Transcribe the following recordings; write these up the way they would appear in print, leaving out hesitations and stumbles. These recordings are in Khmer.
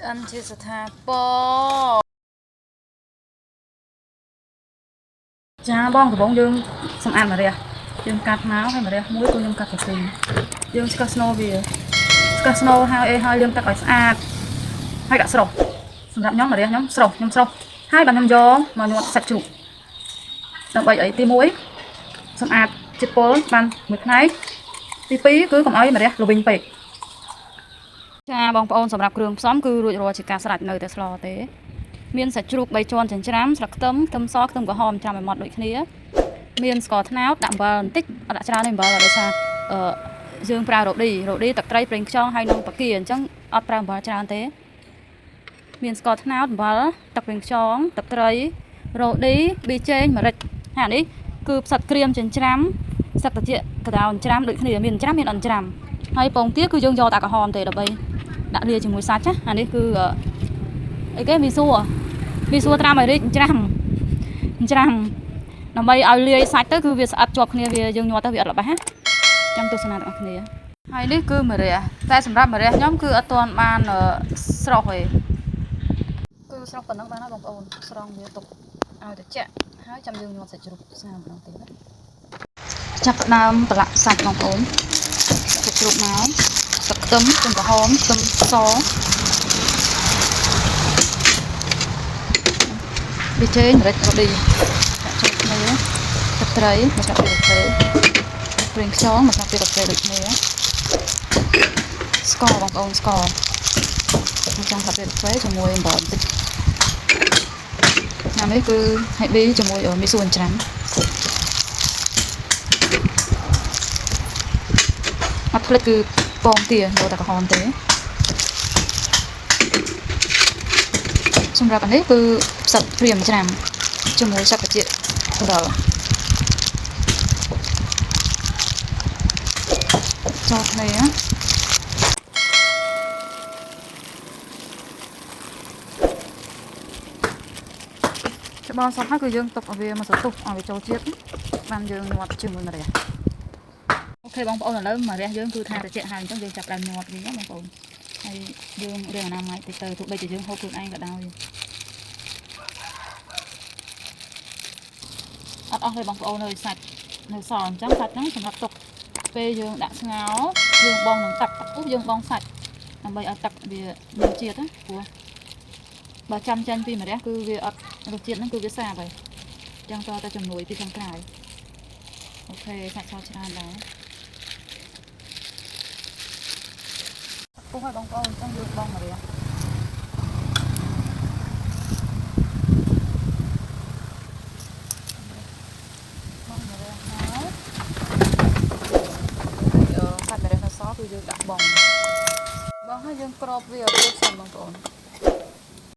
ăn chia sẻ thà po cha bong của bóng dương xong ăn mà đây dương cắt máu hay mà đây muối tôi dương cắt phải tùy dương ska snow về ska snow hai dương cắt phải sạch hai cả sầu xong làm nhóm mà đây nhóm sầu hai bàn nhóm gió mà nhóm sạch trụ đậm bậy ấy tí muối xong ăn chít pol bàn mực này tí phí cứ còn ấy mà đây lô bình bậy cha bong ôn sầmรับเครื่องซ้อมคือรวยรวยจิกาสลัดเนยแต่สลอเต้មានសាច់ជ្រូក3ជាន់ចិញ្ច្រាំស្លឹកខ្ទឹមសខ្ទឹមក្រហមចាំឲ្យម៉ត់ដូចគ្នាមានស្ករត្នោតដាក់អំបិលបន្តិចអត់ដាក់ច្រើនទេអំបិលដោយសារយើងប្រើរ៉ូឌីទឹកត្រីប្រេងខ្យងហើយនឹងតាគីអញ្ចឹងអត់ប្រើអំបិលច្រើនទេមានស្ករត្នោតអំបិលទឹកប្រេងខ្យងទឹកត្រីរ៉ូឌីប៊ីចេងម្រេចហើយនេះគឺផ្សិតក្រៀមចិញ្ច្រាំសឹកត្រជាកដោចិញ្ច្រាំដូចគ្នាមានចិញ្ច្រាំមានអត់ចិញ្ច្រាំហើយពងទាគឺយើងយកតែក្រហមទេដើម្បីដាក់លាជាមួយសាច់ណាអានេះគឺអីគេមីសួរត្រាំឲ្យរីកច្រាំដើម្បីឲ្យលាយសាច់ទៅគឺវាស្អិតជាប់គ្នាវាយើងញាត់ទៅវាអត់ល្បះណាចាំទស្សនាទាំងអស់គ្នាហើយនេះគឺម្រះតែសម្រាប់ម្រះខ្ញុំគឺអត់ទាន់បានស្រស់ទេគឺស្រស់ប៉ុណ្ណឹងបានហើយបងប្អូនស្រង់វាទុកឲ្យត្រជាក់ហើយចាំយើងញាត់សាច់ជ្រូកស្អាតម្ដងទៀតចាប់ផ្ដើមប្រឡាក់សាច់បងប្អូនសាច់ជ្រូកមកទឹកខ្ទឹមក្រហមខ្ទឹមសប៊ីចេងម្រេចរ៉ូឌីដាក់ចូលគ្នាទឹកត្រីមកដាក់ពីរ៉េប្រេងខ្យងមកដាក់ពីរ៉េដូចគ្នាស្ករបងប្អូនស្ករមកចង់ដាក់ពីរ៉េជាមួយអំបិលបន្តិចណានេះគឺហេប៊ីជាមួយមីស៊ូអញ្ច្រាំអត់ផ្លិចគឺពងទាយកតែក្រហមទេសម្រាប់អានេះគឺផ្សិតព្រាមច្រាំជាមួយសឹកត្រជាដល់ចូលគ្នាច្បងសពហើយគឺយើងទុកឲ្យវាមកសទុះឲ្យវាចូលជាតិបានយើងញាត់ជាមួយម្រះអូខេបងប្អូនឥឡូវម្រះយើងគឺថាត្រជាហើយអញ្ចឹងយើងចាប់ដើមញាត់វិញណាបងប្អូនហើយយើងរៀងអនាម័យទៅទោះបីជាយើងហូបខ្លួនឯងក៏ដោយអត់អស់ទេបងប្អូនអើយសាច់នៅសល់អញ្ចឹងសាច់ហ្នឹងសម្រាប់ទុកពេលយើងដាក់ស្ងោរយើងបងនឹងទឹកយើងបងសាច់ដើម្បីឲ្យទឹកវាមានជាតិណាព្រោះបើចាំចាញ់ពីម្រះគឺវាអត់រសជាតិហ្នឹងគឺវាសាបហើយអញ្ចឹងតតែជំនួយពីខាងក្រៅអូខេសាច់សច្រើនដែរពុះឲ្យបងប្អូនអញ្ចឹងយើងបងម្រះគឺយើងដាក់បងហើយយើងក្របវាឲ្យពុះសិនបងប្អូន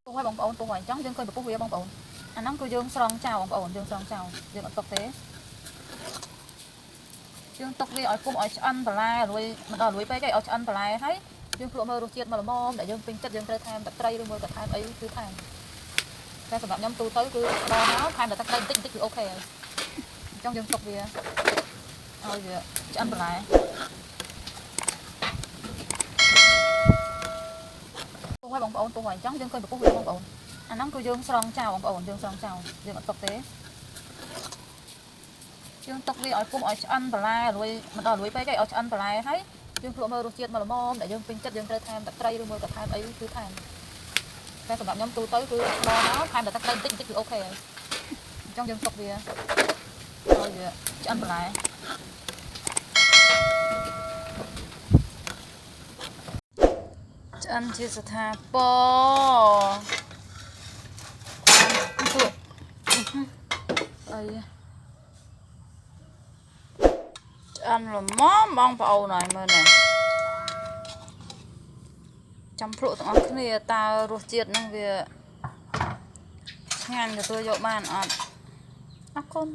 ពុះឲ្យបងប្អូនពុះឲ្យអញ្ចឹងយើងឃើញពុះវាបងប្អូនអាហ្នឹងគឺយើងស្រង់ចោលបងប្អូនយើងស្រង់ចោលយើងអត់ទុកទេយើងទុកវាឲ្យពុះឲ្យឆ្អិនបន្លែរួយមិនដល់រួយពេកទេឲ្យឆ្អិនបន្លែហើយយើងភ្លក់មើលរសជាតិមកល្មមដែលយើងពេញចិត្តយើងត្រូវថែមទឹកត្រីឬមួយក៏ថែមអីគឺថែមតែសម្រាប់ខ្ញុំទូទៅគឺដល់មកថែមតែទឹកត្រីបន្តិចគឺអូខេហើយអញ្ចឹងយើងទុកវាឲ្យវាឆ្អិនបន្លែពុះឲ្យបងប្អូនពុះឲ្យអញ្ចឹងយើងឃើញពុះវាបងប្អូនអាហ្នឹងគឺយើងស្រង់ចោលបងប្អូនយើងស្រង់ចោលយើងអត់ទុកទេយើងទុកវាឲ្យពុះឲ្យឆ្អិនបន្លែរួយមិនដល់រួយពេកទេឲ្យឆ្អិនបន្លែហើយយើងភ្លក់មើលរសជាតិមកល្មមដែលយើងពេញចិត្តយើងត្រូវថែមទឹកត្រីឬមួយក៏ថែមអីគឺថែមតែសម្រាប់ខ្ញុំទូទៅគឺដល់មកថែមតែទឹកត្រីបន្តិចគឺអូខេហើយអញ្ចឹងយើងទុកវាឲ្យវាឆ្អិនបន្លែឆ្អិនជាស្ថាពអីឆ្អិនល្មមបងប្អូនហើយមើលនេះចាំភ្លក់ទាំងអស់គ្នាតើរសជាតិហ្នឹងវាឆ្ងាញ់ទទួលយកបានអត់អរគុណ